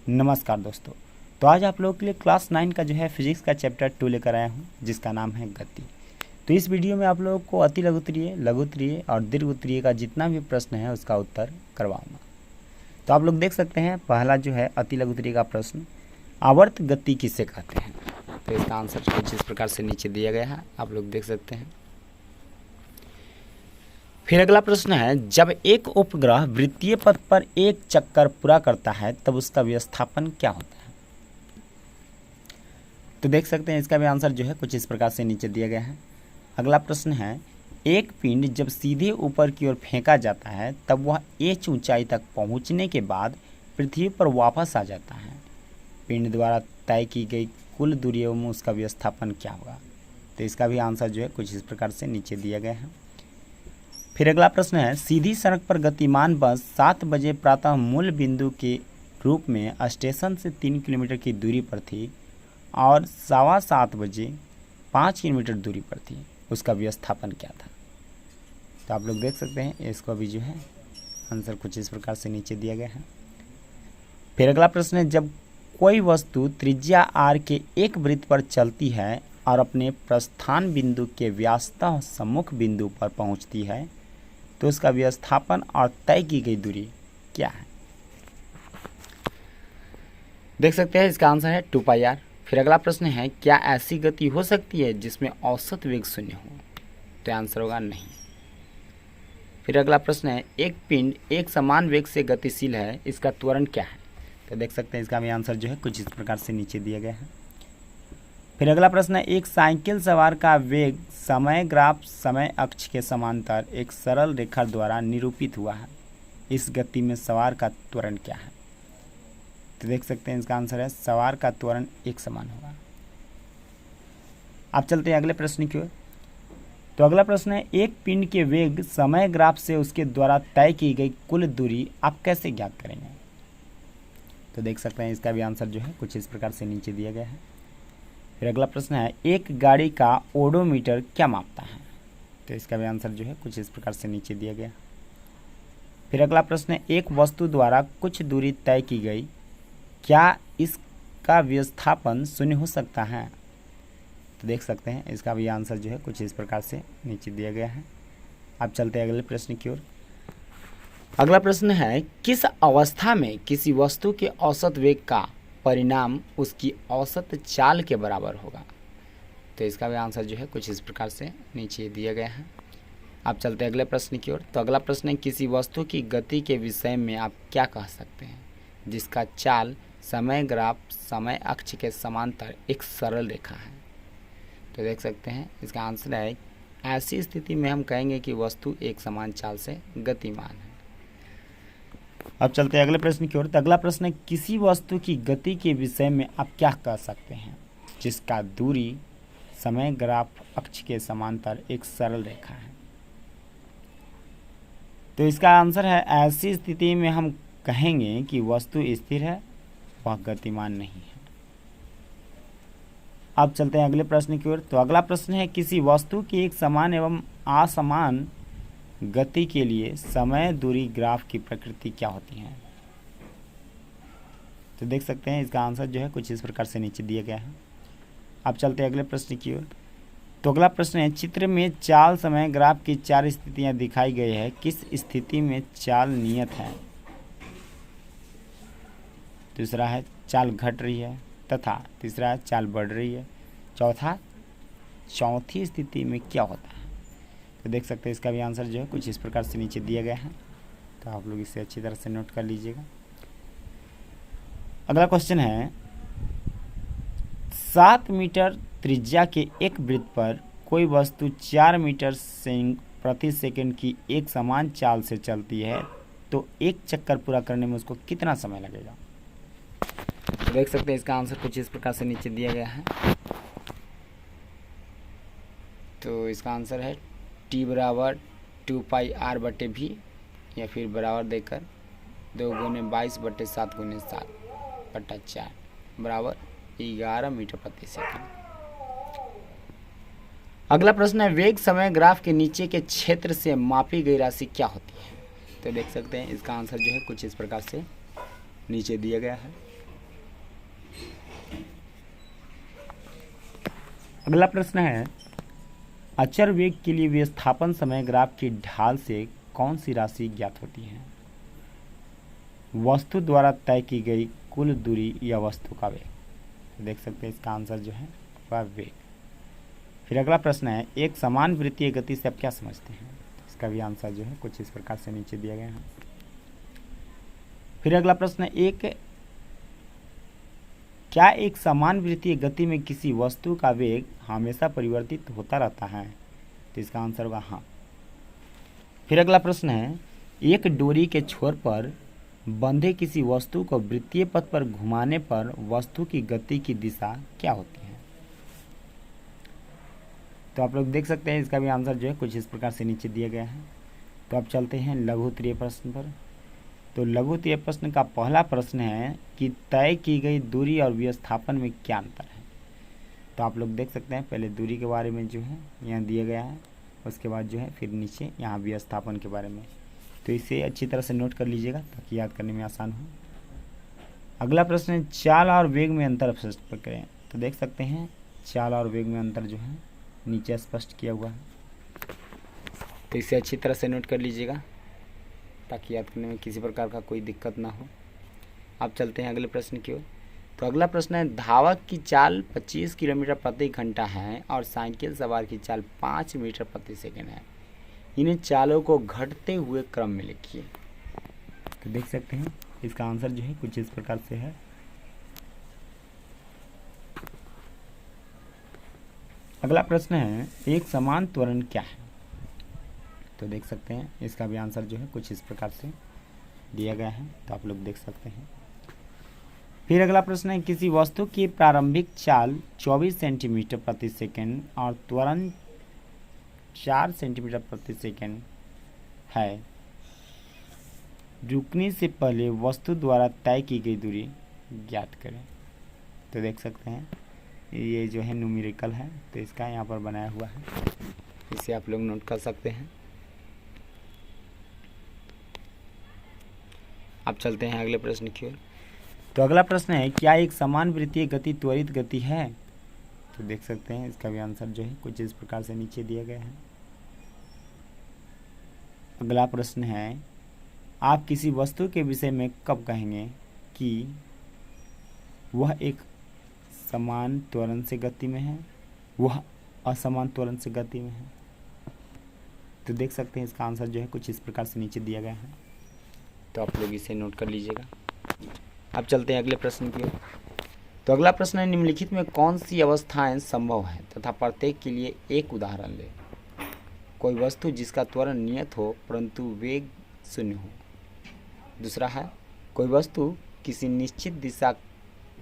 नमस्कार दोस्तों। तो आज आप लोगों के लिए क्लास 9 का जो है फिजिक्स का चैप्टर 2 लेकर आया हूँ, जिसका नाम है गति। तो इस वीडियो में आप लोगों को अति लघुत्तरीय, लघुत्तरीय और दीर्घोत्तरीय का जितना भी प्रश्न है उसका उत्तर करवाऊंगा। तो आप लोग देख सकते हैं, पहला जो है अति लघुत्तरीय का प्रश्न, आवर्त गति किसे कहते हैं। तो इसका आंसर कुछ इस प्रकार से नीचे दिया गया है, आप लोग देख सकते हैं। फिर अगला प्रश्न है, जब एक उपग्रह वृत्तीय पथ पर एक चक्कर पूरा करता है तब उसका विस्थापन क्या होता है। तो देख सकते हैं, इसका भी आंसर जो है कुछ इस प्रकार से नीचे दिया गया है। अगला प्रश्न है, एक पिंड जब सीधे ऊपर की ओर फेंका जाता है तब वह h ऊंचाई तक पहुंचने के बाद पृथ्वी पर वापस आ जाता है। पिंड द्वारा तय की गई कुल दूरी एवं उसका विस्थापन क्या होगा। तो इसका भी आंसर जो है कुछ इस प्रकार से नीचे दिया गया है। फिर अगला प्रश्न है, सीधी सड़क पर गतिमान बस 7 बजे प्रातः मूल बिंदु के रूप में स्टेशन से 3 किलोमीटर की दूरी पर थी और 7:15 बजे 5 किलोमीटर दूरी पर थी, उसका विस्थापन क्या था। तो आप लोग देख सकते हैं, इसको भी जो है आंसर कुछ इस प्रकार से नीचे दिया गया है। फिर अगला प्रश्न है, जब कोई वस्तु त्रिज्या r के एक वृत्त पर चलती है और अपने प्रस्थान बिंदु के व्यासतः सम्मुख बिंदु पर पहुंचती है तो उसका विस्थापन और तय की गई दूरी क्या है। देख सकते हैं, इसका आंसर है 2πr। फिर अगला प्रश्न है, क्या ऐसी गति हो सकती है जिसमें औसत वेग 0 हो। तो आंसर होगा नहीं। फिर अगला प्रश्न है, एक पिंड एक समान वेग से गतिशील है, इसका त्वरण क्या है। तो देख सकते हैं, इसका भी आंसर जो है कुछ इस प्रकार से नीचे दिया गया है। फिर अगला प्रश्न है, एक साइकिल सवार का वेग समय ग्राफ समय अक्ष के समांतर एक सरल रेखा द्वारा निरूपित हुआ है, इस गति में सवार का त्वरण क्या है। तो देख सकते हैं, इसका आंसर है सवार का त्वरण एक समान होगा। अब चलते हैं अगले प्रश्न की ओर। तो अगला प्रश्न है, एक पिंड के वेग समय ग्राफ से उसके द्वारा तय की गई कुल दूरी आप कैसे ज्ञात करेंगे। तो देख सकते हैं, इसका भी आंसर जो है कुछ इस प्रकार से नीचे दिया गया है। फिर अगला प्रश्न है, एक गाड़ी का ओडोमीटर क्या मापता है। तो इसका भी आंसर जो है कुछ इस प्रकार से नीचे दिया गया। फिर अगला प्रश्न है, एक वस्तु द्वारा कुछ दूरी तय की गई, क्या इसका विस्थापन 0 हो सकता है। तो देख सकते हैं, इसका भी आंसर जो है कुछ इस प्रकार से नीचे दिया गया है। अब चलते हैं अगले प्रश्न की ओर। अगला प्रश्न है, किस अवस्था में किसी वस्तु के औसत वेग का परिणाम उसकी औसत चाल के बराबर होगा। तो इसका भी आंसर जो है कुछ इस प्रकार से नीचे दिया गया है। अब चलते हैं अगले प्रश्न की ओर। तो अगला प्रश्न है, किसी वस्तु की गति के विषय में आप क्या कह सकते हैं जिसका चाल समय ग्राफ समय अक्ष के समांतर एक सरल रेखा है। तो देख सकते हैं, इसका आंसर है, ऐसी स्थिति में हम कहेंगे कि वस्तु एक समान चाल से गतिमान है। अब चलते हैं अगले प्रश्न की ओर। तो अगला प्रश्न है, किसी वस्तु की गति के विषय में आप क्या कह सकते हैं जिसका दूरी समय ग्राफ अक्ष के समांतर एक सरल रेखा है। तो इसका आंसर है, ऐसी स्थिति में हम कहेंगे कि वस्तु स्थिर है, वह गतिमान नहीं है। अब चलते हैं अगले प्रश्न की ओर। तो अगला प्रश्न है, किसी वस्तु की एक समान एवं असमान गति के लिए समय दूरी ग्राफ की प्रकृति क्या होती है। तो देख सकते हैं, इसका आंसर जो है कुछ इस प्रकार से नीचे दिया गया है। अब चलते हैं अगले प्रश्न की ओर। तो अगला प्रश्न है, चित्र में चाल समय ग्राफ की 4 स्थितियां दिखाई गई है, किस स्थिति में चाल नियत है। दूसरा है चाल घट रही है, तथा तीसरा है चाल बढ़ रही है, चौथी स्थिति में क्या होता है। तो देख सकते हैं, इसका भी आंसर जो है कुछ इस प्रकार से नीचे दिया गया है। तो आप लोग इसे अच्छी तरह से नोट कर लीजिएगा। अगला क्वेश्चन है, 7 मीटर त्रिज्या के एक वृत्त पर कोई वस्तु 4 मीटर प्रति सेकंड की एक समान चाल से चलती है तो एक चक्कर पूरा करने में उसको कितना समय लगेगा। तो देख सकते हैं, इसका आंसर कुछ इस प्रकार से नीचे दिया गया है। तो इसका आंसर है t बराबर 2πr/v या फिर बराबर देकर 2 गुने 22 बटे 7 गुने 7 बटा 4 बराबर 11 मीटर प्रति सेकंड। अगला प्रश्न है, वेग समय ग्राफ के नीचे के क्षेत्र से मापी गई राशि क्या होती है। तो देख सकते हैं, इसका आंसर जो है कुछ इस प्रकार से नीचे दिया गया है। अगला प्रश्न है, अचर वेग के लिए विस्थापन समय ग्राफ की ढाल से कौन सी राशि ज्ञात होती है? वस्तु द्वारा तय की गई कुल दूरी या वस्तु का वेग। तो देख सकते हैं इसका आंसर जो है वह वेग। फिर अगला प्रश्न है, एक समान वृत्तीय गति से आप क्या समझते हैं? इसका भी आंसर जो है कुछ इस प्रकार से नीचे दिया गया है। फिर अगला प्रश्न है, क्या एक समान वृत्तीय गति में किसी वस्तु का वेग हमेशा परिवर्तित होता रहता है? तो इसका आंसर होगा हाँ। फिर अगला प्रश्न है, एक डोरी के छोर पर बंधे किसी वस्तु को वृत्तीय पथ पर घुमाने पर वस्तु की गति की दिशा क्या होती है? तो आप लोग देख सकते हैं इसका भी आंसर जो है कुछ इस प्रकार से नीचे दिया गया है। तो अब चलते हैं लघु उत्तरीय प्रश्न पर। तो लघु उत्तरीय प्रश्न का पहला प्रश्न है कि तय की गई दूरी और विस्थापन में क्या अंतर है? तो आप लोग देख सकते हैं पहले दूरी के बारे में जो है यहाँ दिया गया है, उसके बाद जो है फिर नीचे यहाँ विस्थापन के बारे में। तो इसे अच्छी तरह से नोट कर लीजिएगा ताकि याद करने में आसान हो। अगला प्रश्न है, चाल और वेग में अंतर स्पष्ट करें। तो देख सकते हैं चाल और वेग में अंतर जो है नीचे स्पष्ट किया हुआ है, तो इसे अच्छी तरह से नोट कर लीजिएगा ताकि याद करने में किसी प्रकार का कोई दिक्कत ना हो। अब चलते हैं अगले प्रश्न की ओर। तो अगला प्रश्न है, धावक की चाल 25 किलोमीटर प्रति घंटा है और साइकिल सवार की चाल 5 मीटर प्रति सेकंड है। इन्हें चालों को घटते हुए क्रम में लिखिए। तो देख सकते हैं इसका आंसर जो है कुछ इस प्रकार से है। अगला प्रश्न है, एक समान त्वरण क्या है? तो देख सकते हैं इसका भी आंसर जो है कुछ इस प्रकार से दिया गया है, तो आप लोग देख सकते हैं। फिर अगला प्रश्न है, किसी वस्तु की प्रारंभिक चाल 24 सेंटीमीटर प्रति सेकंड और त्वरण 4 सेंटीमीटर प्रति सेकंड है। रुकने से पहले वस्तु द्वारा तय की गई दूरी ज्ञात करें। तो देख सकते हैं ये जो है न्यूमेरिकल है, तो इसका यहाँ पर बनाया हुआ है, इसे आप लोग नोट कर सकते हैं। अब चलते हैं अगले प्रश्न की ओर। तो अगला प्रश्न है, क्या एक समान वृत्तीय गति त्वरित गति है? तो देख सकते हैं इसका भी आंसर जो है कुछ इस प्रकार से नीचे दिया गया है। अगला प्रश्न है, आप किसी वस्तु के विषय में कब कहेंगे कि वह एक समान त्वरण से गति में है, वह असमान त्वरण से गति में है? तो देख सकते हैं इसका आंसर जो है कुछ इस प्रकार से नीचे दिया गया है, तो आप लोग इसे नोट कर लीजिएगा। अब चलते हैं अगले प्रश्न की ओर। तो अगला प्रश्न है, निम्नलिखित में कौन सी अवस्थाएं संभव हैं तथा प्रत्येक के लिए एक उदाहरण ले। कोई वस्तु जिसका त्वरण नियत हो परंतु वेग शून्य हो। दूसरा है, कोई वस्तु किसी निश्चित दिशा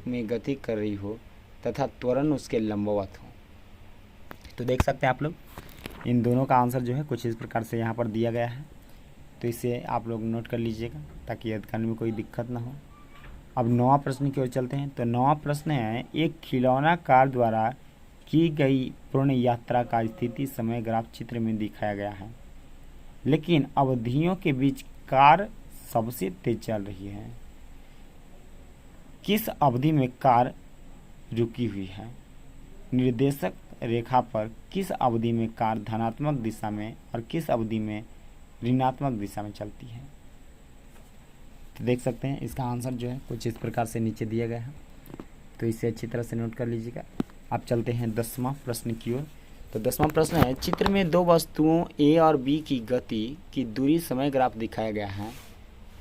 में गति कर रही हो तथा त्वरण उसके लंबवत हो। तो देख सकते हैं आप लोग इन दोनों का आंसर जो है कुछ इस प्रकार से यहाँ पर दिया गया है, तो इसे आप लोग नोट कर लीजिएगा ताकि याद करने में कोई दिक्कत ना हो। अब 9वां प्रश्न की ओर चलते हैं। तो 9वां प्रश्न है, एक खिलौना कार द्वारा की गई पूर्ण यात्रा का स्थिति समय ग्राफ चित्र में दिखाया गया है, लेकिन अवधियों के बीच कार सबसे तेज चल रही है। किस अवधि में कार रुकी हुई है? निर्देशक रेखा पर किस अवधि में कार धनात्मक दिशा में और किस अवधि में ऋणात्मक दिशा में चलती है? तो देख सकते हैं इसका आंसर जो है कुछ इस प्रकार से नीचे दिया गया है, तो इसे अच्छी तरह से नोट कर लीजिएगा। अब चलते हैं 10वां प्रश्न की ओर। तो 10वां प्रश्न है, चित्र में दो वस्तुओं ए और बी की गति की दूरी समय ग्राफ दिखाया गया है।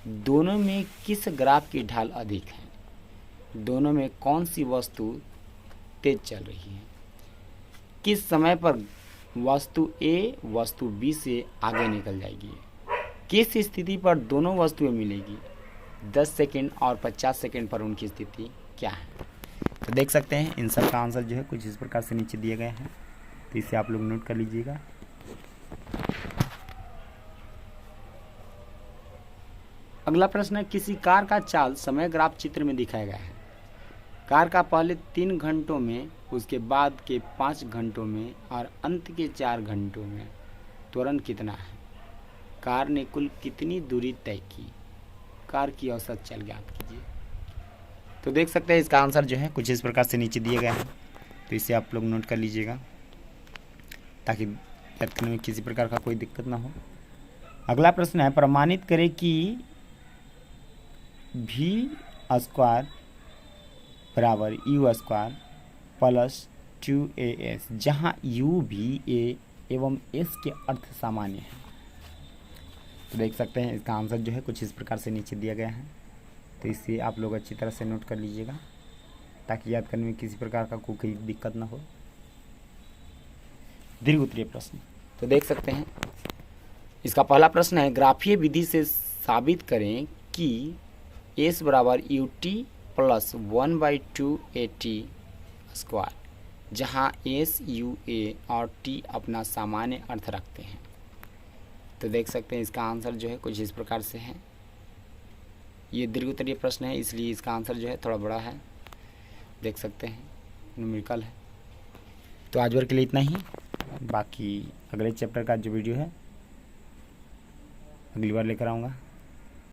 दोनों में किस ग्राफ की ढाल अधिक है? दोनों में कौन सी वस्तु तेज चल रही है? किस समय पर वस्तु ए वस्तु बी से आगे निकल जाएगी? किस स्थिति पर दोनों वस्तुएं मिलेगी? 10 सेकंड और 50 सेकंड पर उनकी स्थिति क्या है? तो देख सकते हैं इन सब का आंसर जो है कुछ इस प्रकार से नीचे दिया गया है, तो इसे आप लोग नोट कर लीजिएगा। अगला प्रश्न है, किसी कार का चाल समय ग्राफ चित्र में दिखाया गया है। कार का पहले 3 घंटों में, उसके बाद के 5 घंटों में और अंत के 4 घंटों में त्वरण कितना है? कार ने कुल कितनी दूरी तय की? कार की औसत चाल ज्ञात कीजिए। तो देख सकते हैं इसका आंसर जो है कुछ इस प्रकार से नीचे दिया गया है, तो इसे आप लोग नोट कर लीजिएगा ताकि याद करने में किसी प्रकार का कोई दिक्कत ना हो। अगला प्रश्न है, प्रमाणित करें कि भी स्क्वायर बराबर यू स्क्वायर प्लस 2as, जहाँ u भी a एवं s के अर्थ सामान्य है। तो देख सकते हैं इसका आंसर जो है कुछ इस प्रकार से नीचे दिया गया है, तो इसे आप लोग अच्छी तरह से नोट कर लीजिएगा ताकि याद करने में किसी प्रकार का कोई दिक्कत ना हो। दीर्घ उत्तरीय प्रश्न, तो देख सकते हैं इसका पहला प्रश्न है, ग्राफीय विधि से साबित करें कि s बराबर U T plus 1/2at square, जहाँ s u a और t अपना सामान्य अर्थ रखते हैं। तो देख सकते हैं इसका आंसर जो है कुछ इस प्रकार से है। ये दीर्घ उत्तरीय प्रश्न है इसलिए इसका आंसर जो है थोड़ा बड़ा है, देख सकते हैं न्यूमेरिकल है। तो आज भर के लिए इतना ही, बाकी अगले चैप्टर का जो वीडियो है अगली बार लेकर आऊँगा।